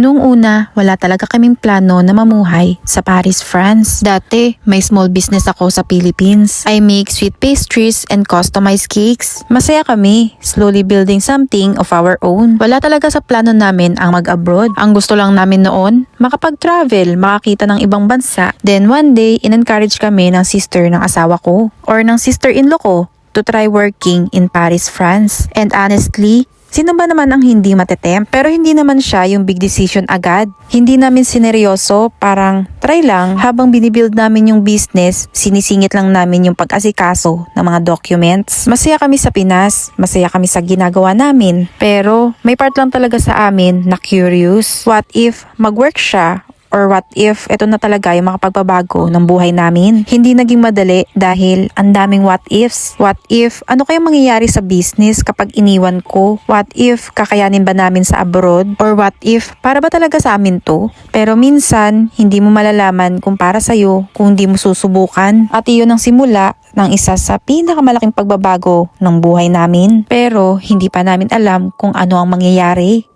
Noong una, wala talaga kaming plano na mamuhay sa Paris, France. Dati, may small business ako sa Philippines. I make sweet pastries and customized cakes. Masaya kami, slowly building something of our own. Wala talaga sa plano namin ang mag-abroad. Ang gusto lang namin noon, makapag-travel, makakita ng ibang bansa. Then one day, in-encourage kami ng sister ng asawa ko or ng sister-in-law ko to try working in Paris, France. And honestly, sino ba naman ang hindi matetempt? Pero hindi naman siya yung big decision agad. Hindi namin sineryoso, parang try lang. Habang binibuild namin yung business, sinisingit lang namin yung pag-asikaso ng mga documents. Masaya kami sa Pinas, masaya kami sa ginagawa namin. Pero may part lang talaga sa amin na curious. What if mag-work siya? Or what if ito na talaga yung makapagpabago ng buhay namin? Hindi naging madali dahil ang daming what ifs. What if ano kayang mangyayari sa business kapag iniwan ko? What if kakayanin ba namin sa abroad? Or what if para ba talaga sa amin to? Pero minsan hindi mo malalaman kung para sa'yo kung hindi mo susubukan. At iyon ang simula ng isa sa pinakamalaking pagbabago ng buhay namin. Pero hindi pa namin alam kung ano ang mangyayari.